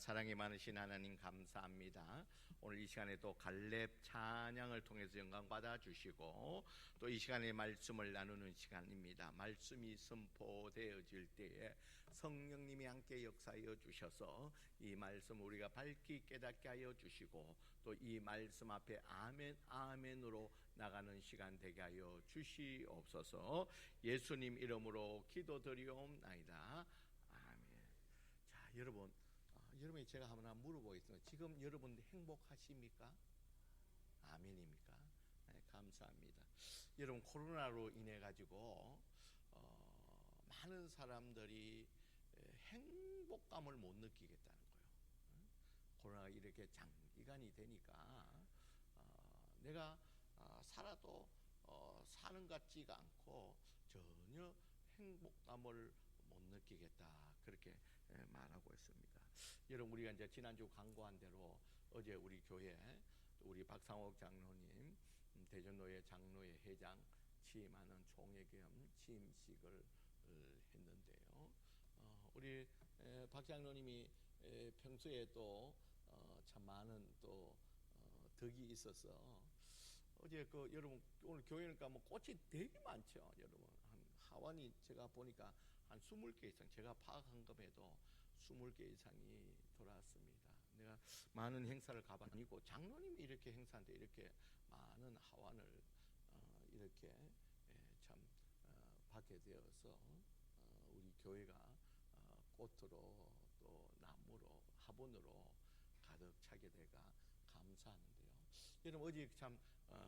사랑이 많으신 하나님 감사합니다. 오늘 이 시간에 또 갈렙 찬양을 통해서 영광 받아 주시고 또 이 시간에 말씀을 나누는 시간입니다. 말씀이 선포되어질 때에 성령님이 함께 역사하여 주셔서 이 말씀 우리가 밝히 깨닫게 하여 주시고 또 이 말씀 앞에 아멘 아멘으로 나가는 시간 되게 하여 주시옵소서. 예수님 이름으로 기도드리옵나이다. 아멘. 자, 여러분이 제가 하나 물어보겠습니다. 지금 여러분 행복하십니까? 아멘입니까? 네, 감사합니다. 여러분, 코로나로 인해 가지고 많은 사람들이 행복감을 못 느끼겠다는 거예요. 코로나가 이렇게 장기간이 되니까 내가 살아도 사는 것 같지가 않고 전혀 행복감을 못 느끼겠다, 그렇게 말하고 있습니다. 여러분, 우리가 이제 지난주 광고한 대로 어제 우리 교회 우리 박상옥 장로님 대전노회 장로회 회장 취임하는 총회 겸 취임식을 했는데요. 우리 박 장로님이 평소에 또 참 많은 또 덕이 있어서 어제 여러분 오늘 교회는 가면 꽃이 되게 많죠. 여러분 한 하원이 제가 보니까 한 20개 이상, 제가 파악한 것에도 20개 이상이 돌아왔습니다. 내가 많은 행사를 가봤고 장로님이 이렇게 행사인데 이렇게 많은 하원을 이렇게 참 받게 되어서 우리 교회가 꽃으로 또 나무로 화분으로 가득 차게 되가 감사하는데요. 여러분 어제 참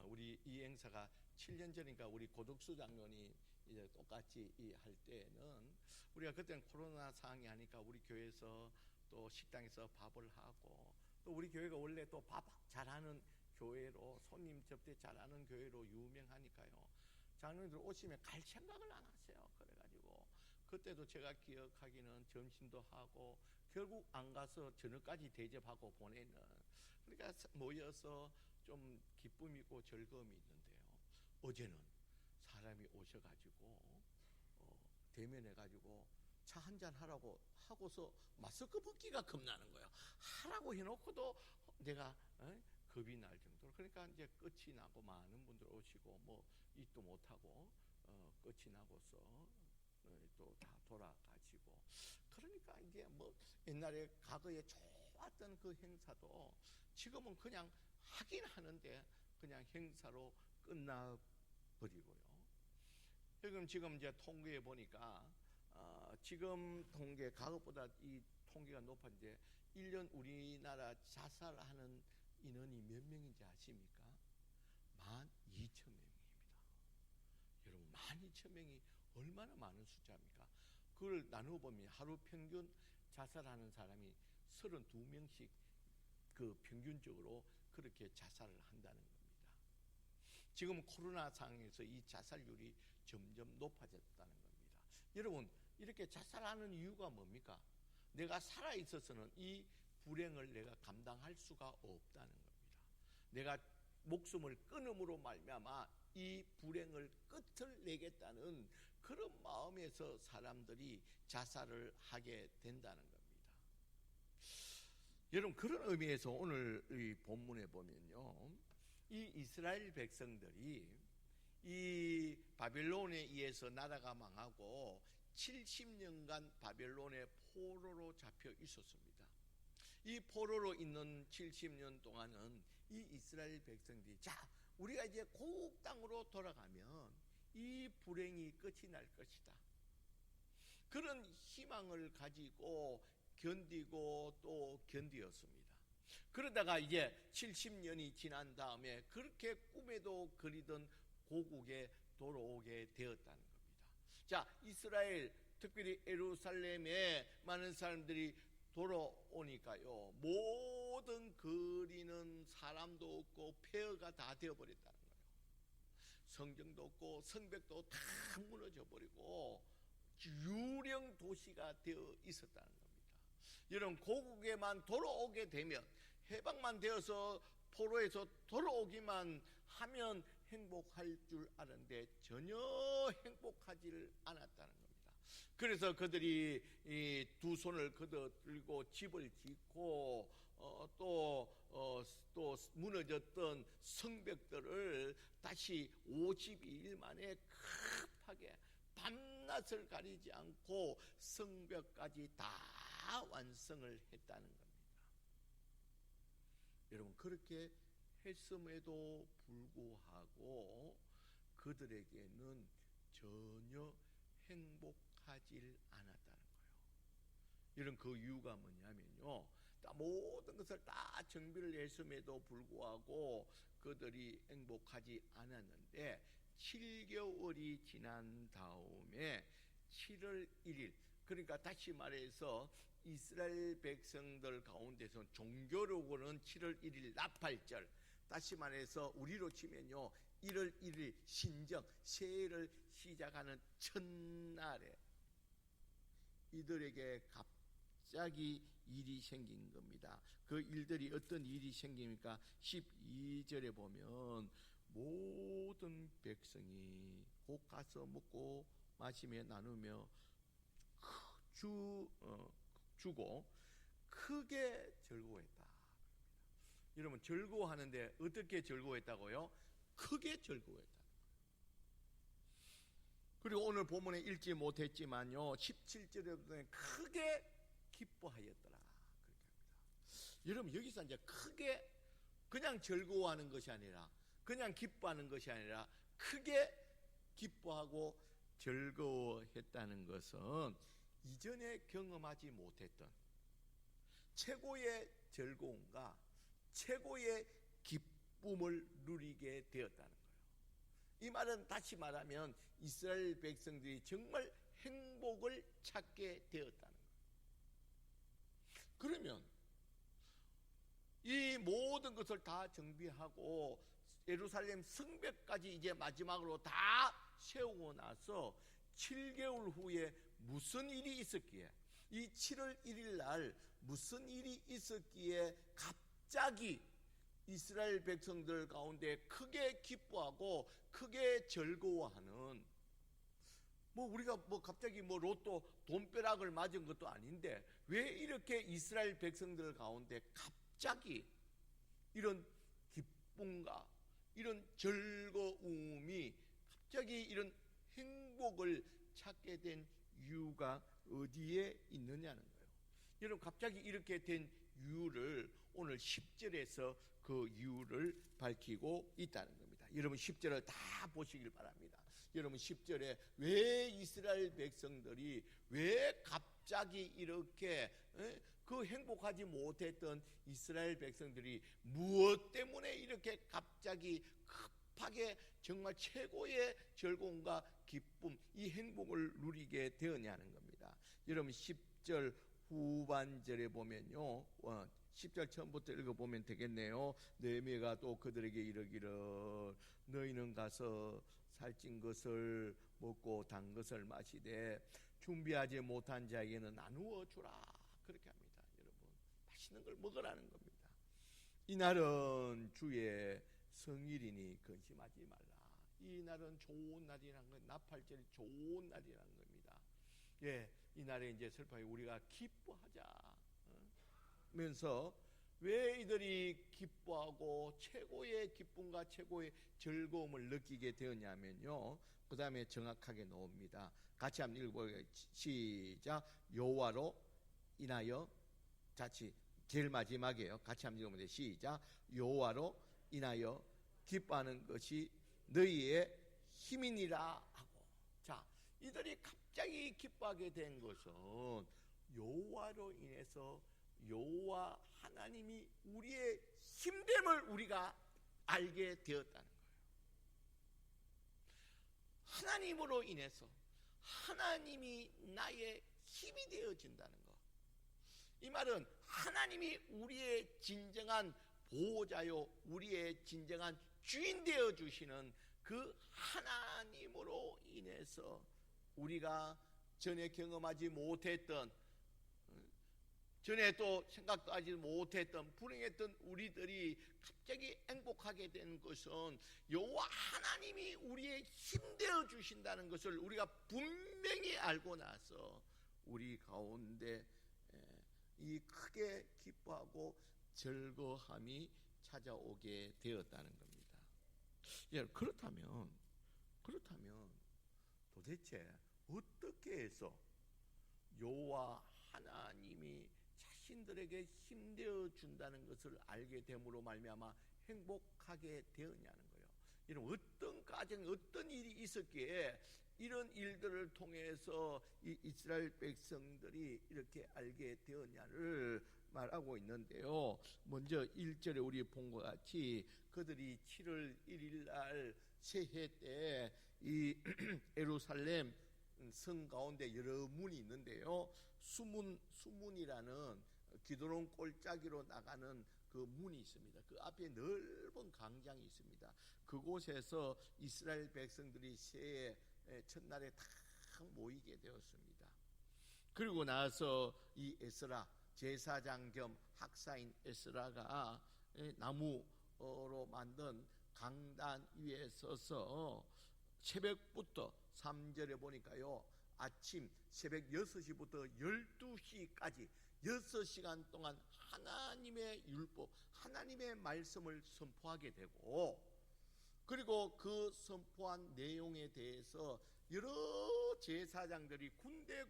우리 이 행사가 7년 전이니까 우리 고덕수 장로님 이제 똑같이 할 때는 우리가 그때는 코로나 상황이 하니까 우리 교회에서 또 식당에서 밥을 하고 또 우리 교회가 원래 또 밥 잘하는 교회로 손님 접대 잘하는 교회로 유명하니까요. 장로님들 오시면 갈 생각을 안 하세요. 그래가지고 그때도 제가 기억하기는 점심도 하고 결국 안 가서 저녁까지 대접하고 보내는, 그러니까 모여서 좀 기쁨이 있고 즐거움이 있는데요. 어제는 사람이 오셔가지고 대면해가지고 차 한잔 하라고 하고서 마스크 벗기가 겁나는 거예요. 하라고 해놓고도 내가 겁이 날 정도로. 그러니까 이제 끝이 나고 많은 분들 오시고 뭐 입도 못하고 끝이 나고서 또 다 돌아가시고, 그러니까 이게 뭐 옛날에 과거에 좋았던 그 행사도 지금은 그냥 하긴 하는데 그냥 행사로 끝나버리고요. 지금 이제 통계에 보니까 지금 통계 과거보다 이 통계가 높았는데 1년 우리나라 자살하는 인원이 몇 명인지 아십니까? 12,000명입니다. 여러분 12,000명이 얼마나 많은 숫자입니까? 그걸 나누어 보면 하루 평균 자살하는 사람이 32명씩 그 평균적으로 그렇게 자살을 한다는 겁니다. 지금 코로나 상황에서 이 자살률이 점점 높아졌다는 겁니다. 여러분 이렇게 자살하는 이유가 뭡니까? 내가 살아 있어서는 이 불행을 내가 감당할 수가 없다는 겁니다. 내가 목숨을 끊음으로 말미암아 이 불행을 끝을 내겠다는 그런 마음에서 사람들이 자살을 하게 된다는 겁니다. 여러분 그런 의미에서 오늘 이 본문에 보면요, 이 이스라엘 백성들이 이 바벨론에 의해서 나라가 망하고 70년간 바벨론의 포로로 잡혀 있었습니다. 이 포로로 있는 70년 동안은 이 이스라엘 백성들이 자, 우리가 이제 고국 땅으로 돌아가면 이 불행이 끝이 날 것이다, 그런 희망을 가지고 견디고 또 견디었습니다. 그러다가 이제 70년이 지난 다음에 그렇게 꿈에도 그리던 고국에 돌아오게 되었다는 겁니다. 자, 이스라엘 특별히 예루살렘에 많은 사람들이 돌아오니까요, 모든 그리는 사람도 없고 폐허가 다 되어버렸다는 거예요. 성경도 없고 성벽도 다 무너져 버리고 유령 도시가 되어 있었다는 겁니다. 여러분 고국에만 돌아오게 되면, 해방만 되어서 포로에서 돌아오기만 하면 행복할 줄 알았는데 전혀 행복하지를 않았다는 겁니다. 그래서 그들이 이 두 손을 걷어들고 집을 짓고 또 무너졌던 성벽들을 다시 52일 만에 급하게 밤낮을 가리지 않고 성벽까지 다 완성을 했다는 겁니다. 여러분, 그렇게 했음에도 불구하고 그들에게는 전혀 행복하지 않았다는 거예요. 이런 그 이유가 뭐냐면요, 모든 것을 다 정비를 했음에도 불구하고 그들이 행복하지 않았는데 7개월이 지난 다음에 7월 1일, 그러니까 다시 말해서 이스라엘 백성들 가운데서 종교적으로는 7월 1일 나팔절, 다시 말해서 우리로 치면요 1월 1일 신정, 새해를 시작하는 첫날에 이들에게 갑자기 일이 생긴 겁니다. 그 일들이 어떤 일이 생깁니까? 12절에 보면 모든 백성이 곧 가서 먹고 마시며 나누며 주고 크게 즐거워했다. 여러분, 즐거워하는데 어떻게 즐거워했다고요? 크게 즐거워했다. 그리고 오늘 본문에 읽지 못했지만요 17절에 보면 크게 기뻐하였더라 그렇게 합니다. 여러분, 여기서 이제 크게 그냥 즐거워하는 것이 아니라, 그냥 기뻐하는 것이 아니라 크게 기뻐하고 즐거워했다는 것은 이전에 경험하지 못했던 최고의 즐거움과 최고의 기쁨을 누리게 되었다는 거예요. 이 말은 다시 말하면 이스라엘 백성들이 정말 행복을 찾게 되었다는 거예요. 그러면 이 모든 것을 다 정비하고 예루살렘 성벽까지 이제 마지막으로 다 세우고 나서 7개월 후에 무슨 일이 있었기에, 이 7월 1일 날 무슨 일이 있었기에 갑자기 이스라엘 백성들 가운데 크게 기뻐하고 크게 즐거워하는, 우리가 갑자기 로또 돈벼락을 맞은 것도 아닌데 왜 이렇게 이스라엘 백성들 가운데 갑자기 이런 기쁨과 이런 즐거움이, 갑자기 이런 행복을 찾게 된 이유가 어디에 있느냐는 거예요. 여러분, 갑자기 이렇게 된 이유를 오늘 10절에서 그 이유를 밝히고 있다는 겁니다. 여러분 10절을 다 보시길 바랍니다. 여러분 10절에 왜 이스라엘 백성들이 왜 갑자기 이렇게 그 행복하지 못했던 이스라엘 백성들이 무엇 때문에 이렇게 갑자기 급하게 정말 최고의 즐거움과 기쁨, 이 행복을 누리게 되었냐는 겁니다. 여러분 10절 후반절에 보면요 10절 처음부터 읽어보면 되겠네요. 느헤미야가 또 그들에게 이르기를 너희는 가서 살찐 것을 먹고 단 것을 마시되 준비하지 못한 자에게는 나누어 주라 그렇게 합니다. 여러분, 맛있는 걸 먹으라는 겁니다. 이날은 주의 성일이니 근심하지 말라. 이 날은 좋은 날이라는 건, 나팔절이 좋은 날이라는 겁니다. 예, 이 날에 이제 슬퍼하게 우리가 기뻐하자 면서 왜 이들이 기뻐하고 최고의 기쁨과 최고의 즐거움을 느끼게 되었냐면요, 그 다음에 정확하게 나옵니다. 같이 한번 읽어보겠습니다. 시작. 여호와로 인하여, 같이 제일 마지막이에요. 같이 한번 읽어보세요. 시작. 여호와로 인하여 기뻐하는 것이 너희의 힘이니라 하고. 자, 이들이 갑자기 기뻐하게 된 것은 여호와로 인해서 여호와 하나님이 우리의 힘됨을 우리가 알게 되었다는 거예요. 하나님으로 인해서 하나님이 나의 힘이 되어진다는 것. 이 말은 하나님이 우리의 진정한 보호자요, 우리의 진정한 주인 되어 주시는 그 하나님으로 인해서 우리가 전에 경험하지 못했던 전에 또 생각도 하지 못했던 불행했던 우리들이 갑자기 행복하게 된 것은 여호와 하나님이 우리의 힘되어 주신다는 것을 우리가 분명히 알고 나서 우리 가운데 이 크게 기뻐하고 즐거움이 찾아오게 되었다는 겁니다. 그렇다면 도대체 어떻게 해서 여호와 하나님이 자신들에게 힘되어 준다는 것을 알게 됨으로 말미암아 행복하게 되었냐는 거예요. 이런 어떤 가정, 어떤 일이 있었기에 이런 일들을 통해서 이 이스라엘 백성들이 이렇게 알게 되었냐를 말하고 있는데요. 먼저 1절에 우리 본 것 같이 그들이 7월 1일 날 새해 때 이 예루살렘 성 가운데 여러 문이 있는데요. 수문이라는 기드론 골짜기로 나가는 그 문이 있습니다. 그 앞에 넓은 광장이 있습니다. 그곳에서 이스라엘 백성들이 새해 첫날에 다 모이게 되었습니다. 그리고 나서 이 에스라 제사장 겸 학사인 에스라가 나무로 만든 강단 위에 서서 새벽부터 3절에 보니까요, 아침 새벽 6시부터 12시까지 6시간 동안 하나님의 율법, 하나님의 말씀을 선포하게 되고, 그리고 그 선포한 내용에 대해서 여러 제사장들이 군데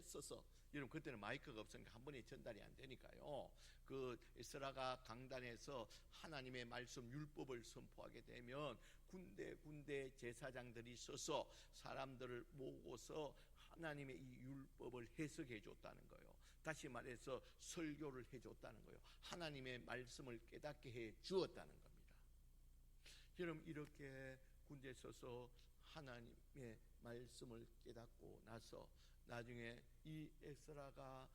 서서, 여러분 그때는 마이크가 없으니까 한 번에 전달이 안 되니까요, 그 에스라가 강단에서 하나님의 말씀 율법을 선포하게 되면 군데 제사장들이 서서 사람들을 모으고서 하나님의 이 율법을 해석해 줬다는 거예요. 다시 말해서 설교를 해 줬다는 거예요. 하나님의 말씀을 깨닫게 해 주었다는 겁니다. 여러분 이렇게 군대에 서서 하나님의 말씀을 깨닫고 나서 나중에 이 에스라가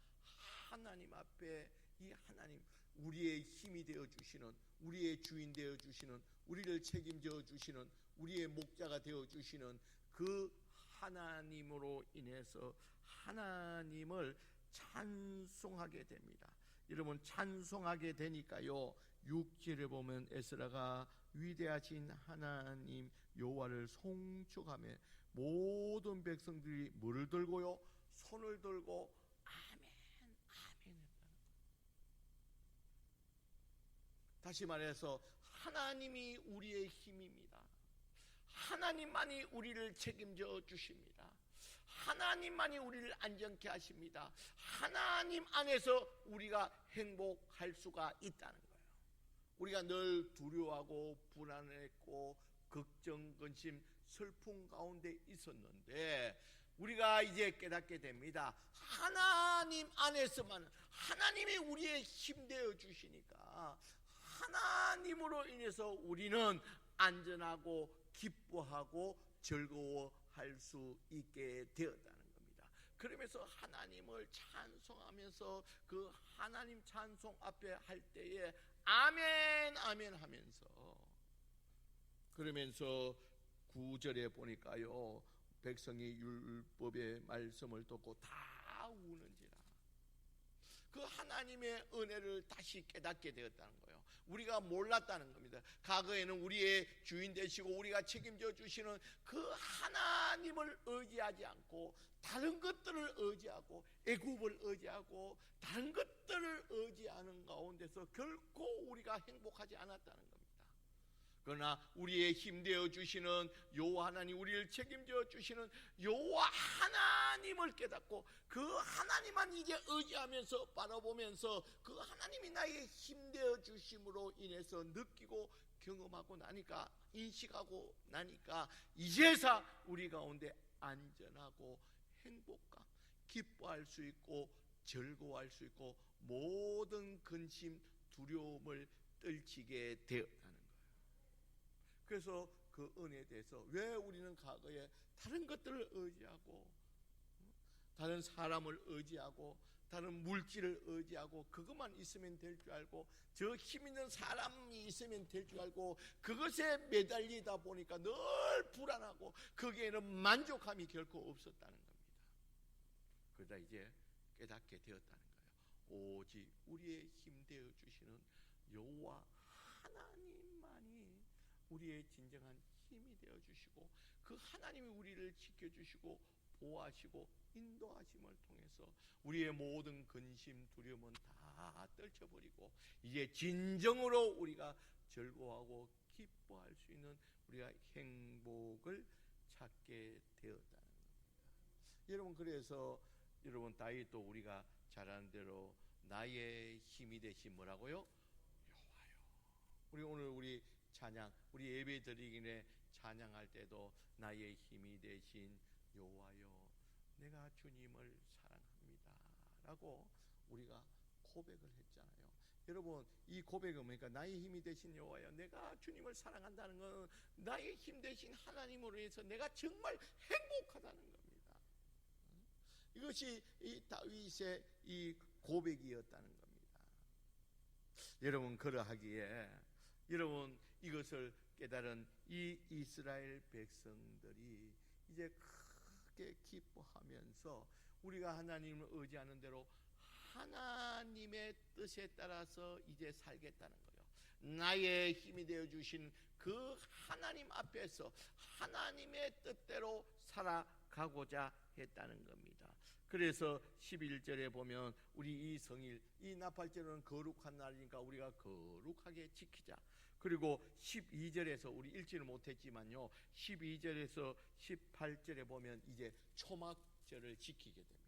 하나님 앞에 이 하나님, 우리의 힘이 되어 주시는, 우리의 주인 되어 주시는, 우리를 책임져 주시는, 우리의 목자가 되어 주시는 그 하나님으로 인해서 하나님을 찬송하게 됩니다. 여러분 찬송하게 되니까요, 6절에 보면 에스라가 위대하신 하나님 여호와를 송축하며 모든 백성들이 뭐를 들고요? 손을 들고 아멘 했다는 거예요. 다시 말해서 하나님이 우리의 힘입니다. 하나님만이 우리를 책임져 주십니다. 하나님만이 우리를 안전케 하십니다. 하나님 안에서 우리가 행복할 수가 있다는 거예요. 우리가 늘 두려워하고 불안했고 걱정, 근심, 슬픔 가운데 있었는데 우리가 이제 깨닫게 됩니다. 하나님 안에서만, 하나님이 우리의 힘 되어 주시니까 하나님으로 인해서 우리는 안전하고 기뻐하고 즐거워할 수 있게 되었다는 겁니다. 그러면서 하나님을 찬송하면서 그 하나님 찬송 앞에 할 때에 아멘 아멘 하면서, 그러면서 9절에 보니까요, 백성이 율법의 말씀을 듣고 다 우는지라. 그 하나님의 은혜를 다시 깨닫게 되었다는 거예요. 우리가 몰랐다는 겁니다. 과거에는 우리의 주인 되시고 우리가 책임져 주시는 그 하나님을 의지하지 않고 다른 것들을 의지하고 애굽을 의지하고 다른 것들을 의지하는 가운데서 결코 우리가 행복하지 않았다는 겁니다. 그러나 우리의 힘되어 주시는 여호와 하나님, 우리를 책임져 주시는 여호와 하나님을 깨닫고 그 하나님만 이제 의지하면서 바라보면서 그 하나님이 나의 힘되어 주심으로 인해서 느끼고 경험하고 나니까, 인식하고 나니까 이제서 우리 가운데 안전하고 행복감, 기뻐할 수 있고 즐거워할 수 있고 모든 근심, 두려움을 떨치게 되었다는 거예요. 그래서 그 은혜에 대해서 왜 우리는 과거에 다른 것들을 의지하고 다른 사람을 의지하고 다른 물질을 의지하고 그것만 있으면 될 줄 알고 저 힘 있는 사람이 있으면 될 줄 알고 그것에 매달리다 보니까 늘 불안하고 거기에는 만족함이 결코 없었다는 겁니다. 그러다 이제 깨닫게 되었다는 거예요. 오직 우리의 힘 되어 주시는 여호와 하나님만이 우리의 진정한 힘이 되어 주시고, 그 하나님이 우리를 지켜 주시고 보호하시고 인도하심을 통해서 우리의 모든 근심 두려움은 다 떨쳐버리고 이제 진정으로 우리가 즐거워하고 기뻐할 수 있는 우리가 행복을 찾게 되었다는 겁니다. 여러분, 그래서 여러분 다윗도 우리가 잘 아는 대로 나의 힘이 되신 뭐라고요? 여호와요. 우리 오늘 우리 찬양, 우리 예배 드리기에 찬양할 때도 나의 힘이 되신 여호와요, 내가 주님을 사랑합니다 라고 우리가 고백을 했잖아요. 여러분, 이 고백은 뭡니까? 나의 힘이 되신 여호와여, 내가 주님을 사랑한다는 것은 나의 힘 되신 하나님으로 해서 내가 정말 행복하다는 겁니다. 이것이 이 다윗의 이 고백이었다는 겁니다. 여러분, 그러하기에 여러분 이것을 깨달은 이 이스라엘 백성들이 이제 크게 기뻐하면서 우리가 하나님을 의지하는 대로 하나님의 뜻에 따라서 이제 살겠다는 거예요. 나의 힘이 되어 주신 그 하나님 앞에서 하나님의 뜻대로 살아가고자 했다는 겁니다. 그래서 11절에 보면 우리 이 성일, 이 나팔절은 거룩한 날이니까 우리가 거룩하게 지키자. 그리고 12절에서 우리 읽지는 못했지만요, 12절에서 18절에 보면 이제 초막절을 지키게 됩니다.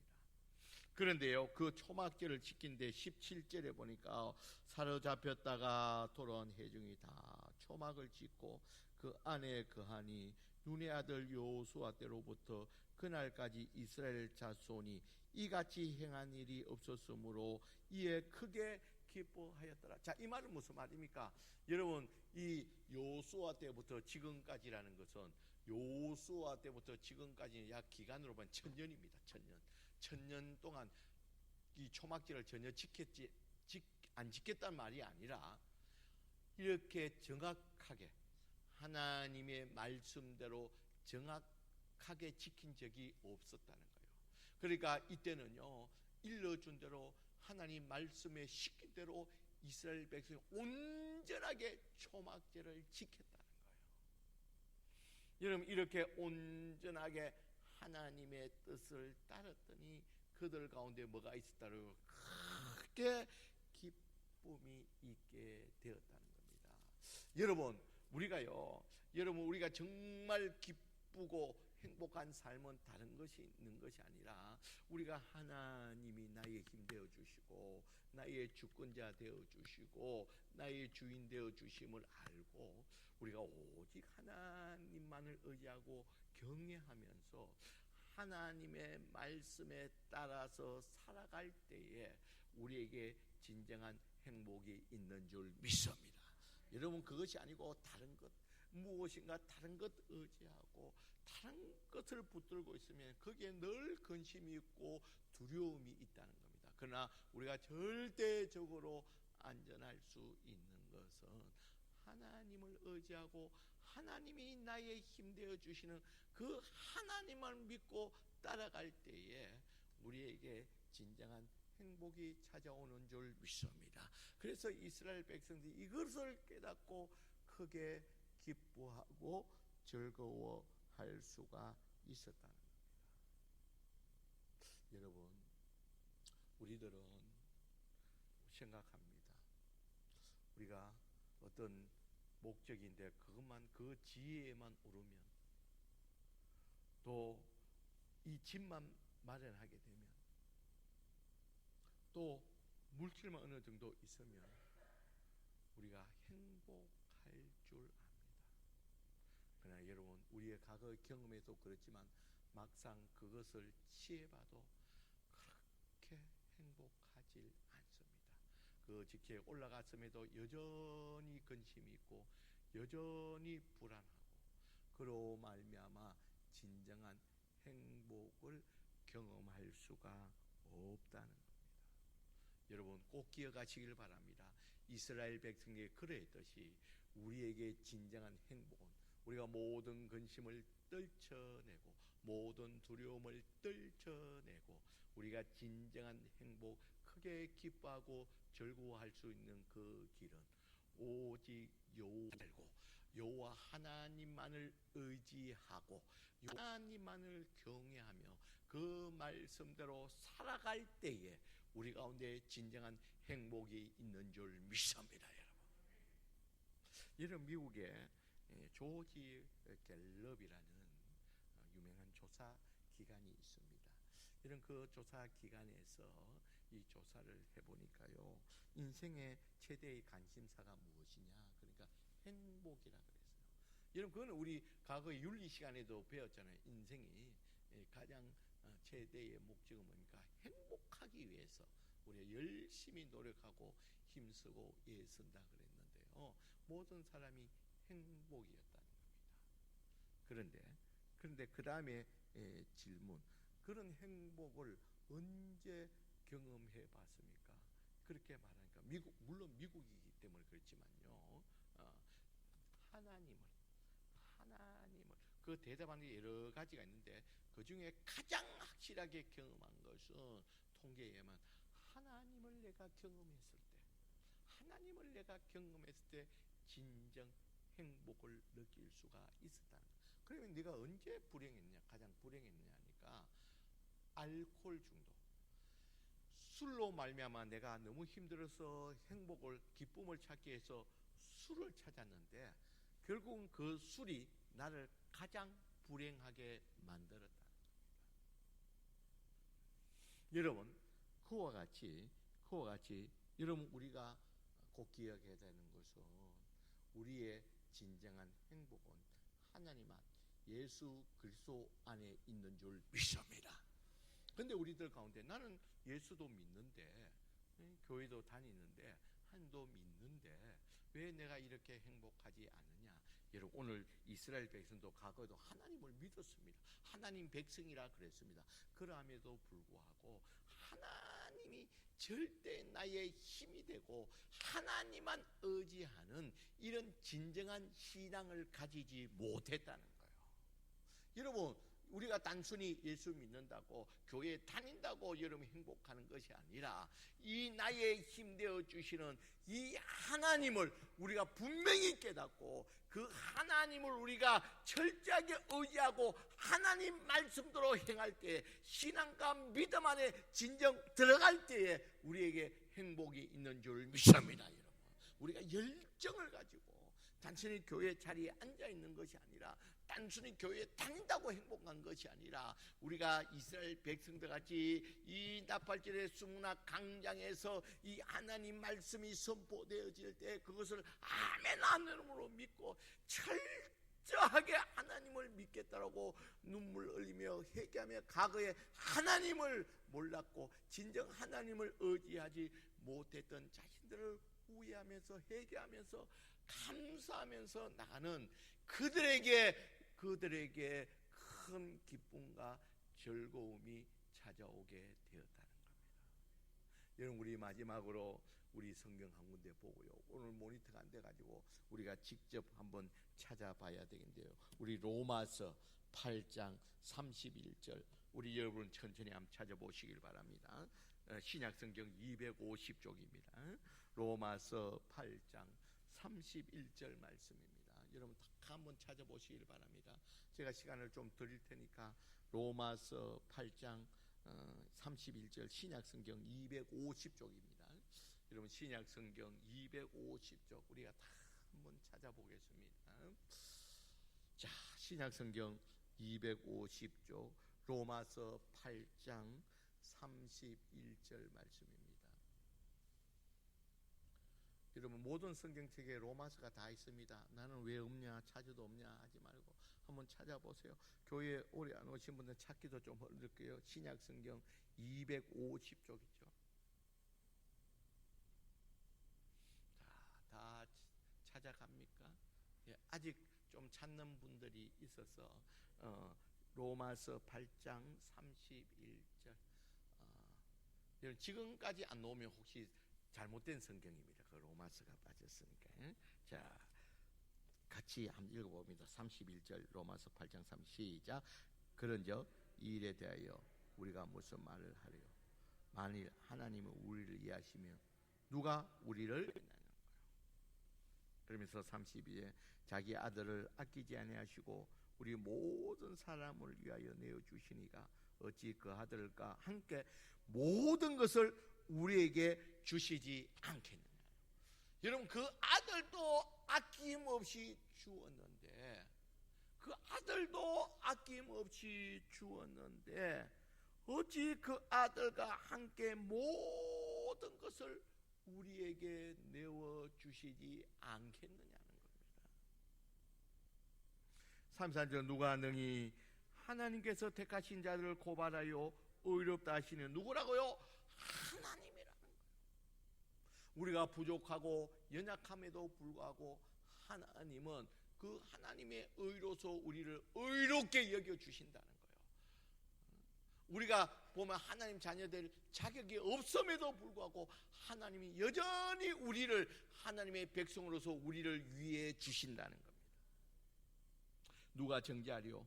그런데요, 그 초막절을 지킨데 17절에 보니까 사로잡혔다가 돌아온 회중이 다 초막을 짓고 그 안에 거하니 눈의 아들 여호수아 때로부터 그날까지 이스라엘 자손이 이같이 행한 일이 없었으므로 이에 크게 기뻐하였더라. 자, 이 말은 무슨 말입니까? 여러분, 이 여호수아 때부터 지금까지라는 것은 여호수아 때부터 지금까지 약 기간으로 보면 1000년입니다. 1000년 동안 이 초막절을 전혀 안 지켰단 말이 아니라 이렇게 정확하게 하나님의 말씀대로 정확하게 지킨 적이 없었다는 거예요. 그러니까 이때는요, 일러준 대로 하나님 말씀에 시킨 대로 이스라엘 백성이 온전하게 초막절을 지켰다는 거예요. 여러분, 이렇게 온전하게 하나님의 뜻을 따랐더니 그들 가운데 뭐가 있었다고? 크게 기쁨이 있게 되었다는 겁니다. 여러분, 우리가 정말 기쁘고 행복한 삶은 다른 것이 있는 것이 아니라 우리가 하나님이 나의 힘 되어 주시고 나의 주권자 되어 주시고 나의 주인 되어 주심을 알고 우리가 오직 하나님만을 의지하고 경외하면서 하나님의 말씀에 따라서 살아갈 때에 우리에게 진정한 행복이 있는 줄 믿습니다. 여러분, 그것이 아니고 다른 것, 무엇인가 다른 것 의지하고 다른 것을 붙들고 있으면 거기에 늘 근심이 있고 두려움이 있다는 겁니다. 그러나 우리가 절대적으로 안전할 수 있는 것은 하나님을 의지하고 하나님이 나의 힘 되어 주시는 그 하나님을 믿고 따라갈 때에 우리에게 진정한 행복이 찾아오는 줄 믿습니다. 그래서 이스라엘 백성들이 이것을 깨닫고 크게 기뻐하고 즐거워할 수가 있었다는 겁니다. 여러분, 우리들은 생각합니다. 우리가 어떤 목적인데 그것만, 그 지혜에만 오르면, 또 이 집만 마련하게 되면, 또 물질만 어느 정도 있으면 우리가 행복할 줄 압니다. 그러나 여러분, 우리의 과거 경험에도 그렇지만 막상 그것을 취해봐도 그렇게 행복하지 않습니다. 그 직계에 올라갔음에도 여전히 근심이 있고 여전히 불안하고, 그로 말미암아 진정한 행복을 경험할 수가 없다는 겁니다. 여러분, 꼭 기억하시길 바랍니다. 이스라엘 백성에게 그러했듯이 우리에게 진정한 행복은 우리가 모든 근심을 떨쳐내고 모든 두려움을 떨쳐내고 우리가 진정한 행복, 크게 크게 기뻐하고 즐거워할 수 있는 그 길은 오직 여호와 알고 여호와 하나님만을 의지하고 하나님만을 경외하며 그 말씀대로 살아갈 때에 우리 가운데 진정한 행복이 있는 줄 믿습니다. 여러분 미국에 조지 갤럽이라는 유명한 조사 기관이 있습니다. 이런 그 조사 기관에서 이 조사를 해보니까요, 인생의 최대의 관심사가 무엇이냐, 그러니까 행복이라 그랬어요. 여러분 그거는 우리 과거 윤리 시간에도 배웠잖아요. 인생이 가장 최대의 목적은 뭡니까? 행복하기 위해서 우리가 열심히 노력하고 힘쓰고 애쓴다 그랬는데요, 모든 사람이 행복이었다는 겁니다. 그런데 그 다음에 질문, 그런 행복을 언제 경험해 봤습니까? 그렇게 말하니까 물론 미국이기 때문에 그렇지만요, 하나님을 그 대답하는 게 여러 가지가 있는데 그 중에 가장 확실하게 경험한 것은 통계에 의하면 하나님을 내가 경험했을 때 진정 행복을 느낄 수가 있었다는 거예요. 그러면 네가 언제 불행했냐? 가장 불행했냐 하니까 알코올 중독, 술로 말미암아 내가 너무 힘들어서 행복을, 기쁨을 찾기 위해서 술을 찾았는데 결국은 그 술이 나를 가장 불행하게 만들었다는 겁니다. 여러분 그와 같이 여러분 우리가 꼭 기억해야 되는 것은 우리의 진정한 행복은 하나님 안, 예수 그리스도 안에 있는 줄 믿습니다. 근데 우리들 가운데 나는 예수도 믿는데 교회도 다니는데 하나님도 믿는데 왜 내가 이렇게 행복하지 않느냐? 여러분 오늘 이스라엘 백성도 과거에도 하나님을 믿었습니다. 하나님 백성이라 그랬습니다. 그럼에도 불구하고 하나님이 절대 나의 힘이 되고 하나님만 의지하는 이런 진정한 신앙을 가지지 못했다는 거예요. 여러분 우리가 단순히 예수 믿는다고 교회 다닌다고 여러분 행복하는 것이 아니라 이 나의 힘 되어 주시는 이 하나님을 우리가 분명히 깨닫고 그 하나님을 우리가 철저하게 의지하고 하나님 말씀대로 행할 때 신앙과 믿음 안에 진정 들어갈 때에 우리에게 행복이 있는 줄 믿습니다. 여러분 우리가 열정을 가지고 단순히 교회 자리에 앉아 있는 것이 아니라 단순히 교회에 다닌다고 행복한 것이 아니라 우리가 이스라엘 백성들 같이 이 나팔절의 수문화 광장에서 이 하나님 말씀이 선포되어질 때 그것을 아멘으로 믿고 철저하게 하나님을 믿겠다라고 눈물 흘리며 회개하며 과거에 하나님을 몰랐고 진정 하나님을 의지하지 못했던 자신들을 후회하면서 회개하면서 감사하면서 나가는 그들에게 큰 기쁨과 즐거움이 찾아오게 되었다는 겁니다. 여러분 우리 마지막으로 우리 성경 한 군데 보고요, 오늘 모니터가 안 돼가지고 우리가 직접 한번 찾아봐야 되겠는데요, 우리 로마서 8장 31절 우리 여러분 천천히 한번 찾아보시길 바랍니다. 신약성경 250쪽입니다. 로마서 8장 31절 말씀입니다. 여러분 한번 찾아보시길 바랍니다. 제가 시간을 좀 드릴 테니까 로마서 8장 31절 신약성경 250쪽입니다. 여러분 신약성경 250쪽 우리가 다 한번 찾아보겠습니다. 자, 신약성경 250쪽 로마서 8장 31절 말씀입니다. 여러분 모든 성경책에 로마서가 다 있습니다. 나는 왜 없냐, 찾아도 없냐 하지 말고 한번 찾아보세요. 교회 오래 안 오신 분들 찾기도 좀 어려울게요. 신약성경 250쪽이죠. 다 찾아갑니까? 예, 아직 좀 찾는 분들이 있어서 로마서 8장 31절 지금까지 안 놓으면 혹시 잘못된 성경입니다. 그 로마서가 빠졌으니까. 자, 같이 한번 읽어봅니다. 31절 로마서 8장 3 시작. 그런즉 이 일에 대하여 우리가 무슨 말을 하리요? 만일 하나님은 우리를 이해하시면 누가 우리를 이해하는 거예요. 그러면서 32에 자기 아들을 아끼지 아니하시고 우리 모든 사람을 위하여 내어 주시니가 어찌 그 아들과 함께 모든 것을 우리에게 주시지 않겠느냐. 여러분, 그 아들도 아낌없이 주었는데, 그 아들도 아낌없이 주었는데 어찌 그 아들과 함께 모든 것을 우리에게 내어 주시지 않겠느냐는 겁니다. 33절 누가 능히 하나님께서 택하신 자들을 고발하여 의롭다 하시는 누구라고요? 하나님이라는 거예요. 우리가 부족하고 연약함에도 불구하고 하나님은 그 하나님의 의로서 우리를 의롭게 여겨주신다는 거예요. 우리가 보면 하나님 자녀될 자격이 없음에도 불구하고 하나님이 여전히 우리를 하나님의 백성으로서 우리를 위해 주신다는 겁니다. 누가 정죄하리요?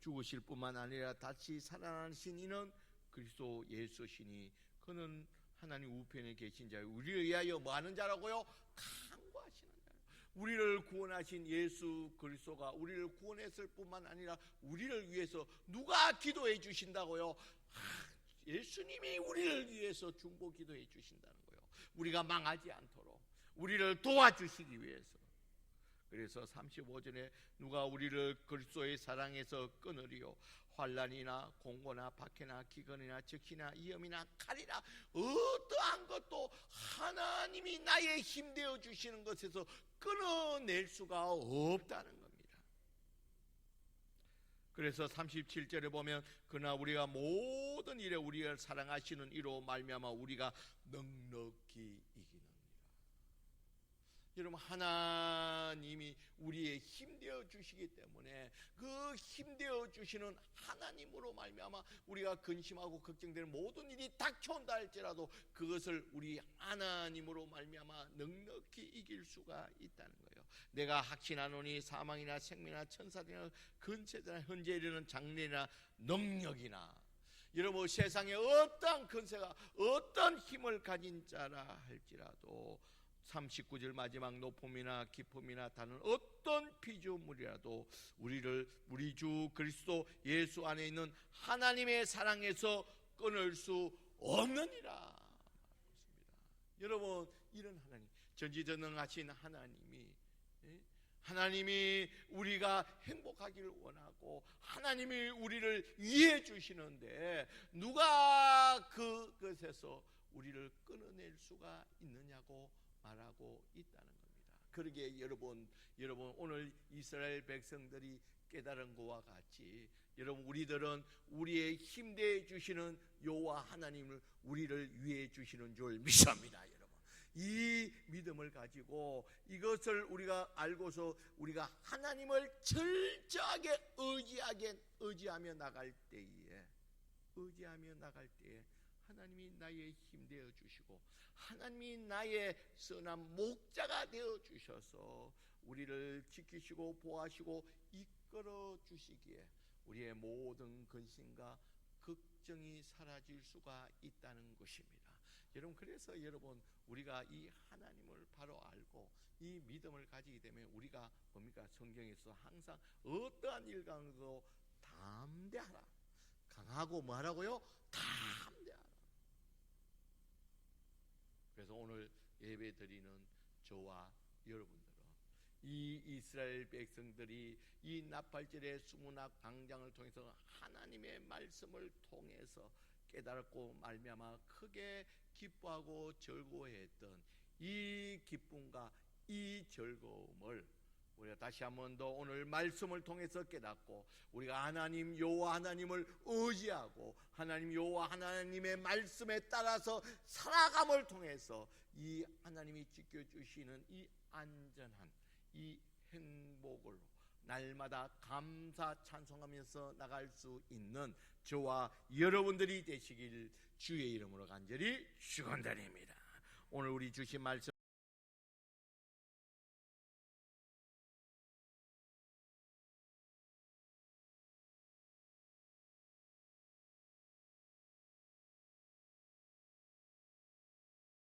죽으실 뿐만 아니라 다시 살아나신 이는 그리스도 예수시니 그는 하나님 우편에 계신 자요 우리를 위하여 뭐 하는 자라고요? 간구하시는 자요. 우리를 구원하신 예수 그리스도가 우리를 구원했을 뿐만 아니라 우리를 위해서 누가 기도해 주신다고요? 예수님이 우리를 위해서 중보 기도해 주신다는 거예요. 우리가 망하지 않도록 우리를 도와주시기 위해서. 그래서 35절에 누가 우리를 그리스도의 사랑에서 끊으리요? 환난이나 공고나 박해나 기근이나 적시나 위험이나 칼이나 어떠한 것도 하나님이 나의 힘 되어 주시는 것에서 끊어낼 수가 없다는 겁니다. 그래서 37절에 보면 그러나 우리가 모든 일에 우리를 사랑하시는 이로 말미암아 우리가 넉넉히 이기느니라. 여러분, 하나님이 우리의 힘되어 주시기 때문에 그 힘되어 주시는 하나님으로 말미암아 우리가 근심하고 걱정되는 모든 일이 닥쳐온다 할지라도 그것을 우리 하나님으로 말미암아 넉넉히 이길 수가 있다는 거예요. 내가 확신하노니 사망이나 생명이나 천사들이나 근세나 현재 이르는 장래나 능력이나, 여러분 세상에 어떠한 근세가 어떤 힘을 가진 자라 할지라도 39절 마지막 높음이나 깊음이나 다른 어떤 피조물이라도 우리를 우리 주 그리스도 예수 안에 있는 하나님의 사랑에서 끊을 수 없느니라. 여러분, 이런 하나님, 전지전능하신 하나님이 우리가 행복하기를 원하고 하나님이 우리를 위해 주시는데 누가 그것에서 우리를 끊어낼 수가 있느냐고 말하고 있다는 겁니다. 그러기에 여러분 오늘 이스라엘 백성들이 깨달은 것과 같이 여러분 우리들은 우리의 힘대해 주시는 여호와 하나님을 우리를 위해 주시는 줄 믿습니다. 여러분, 이 믿음을 가지고 이것을 우리가 알고서 우리가 하나님을 철저하게 의지하며 나갈 때에 하나님이 나의 힘 되어 주시고 하나님이 나의 선한 목자가 되어 주셔서 우리를 지키시고 보호하시고 이끌어 주시기에 우리의 모든 근심과 걱정이 사라질 수가 있다는 것입니다. 여러분, 그래서 우리가 이 하나님을 바로 알고 이 믿음을 가지게 되면 우리가 뭡니까? 성경에서 항상 어떠한 일 가운데도 담대하라. 강하고 뭐하라고요? 담대하라. 그래서 오늘 예배 드리는 저와 여러분들은 이 이스라엘 백성들이 이 나팔절의 수문학 광장을 통해서 하나님의 말씀을 통해서 깨달았고 말미암아 크게 기뻐하고 즐거워했던 이 기쁨과 이 즐거움을 우리가 다시 한 번 더 오늘 말씀을 통해서 깨닫고 우리가 하나님 여호와 하나님을 의지하고 하나님 여호와 하나님의 말씀에 따라서 살아감을 통해서 이 하나님이 지켜주시는 이 안전한 이 행복을 날마다 감사 찬송하면서 나갈 수 있는 저와 여러분들이 되시길 주의 이름으로 간절히 축원드립니다. 오늘 우리 주신 말씀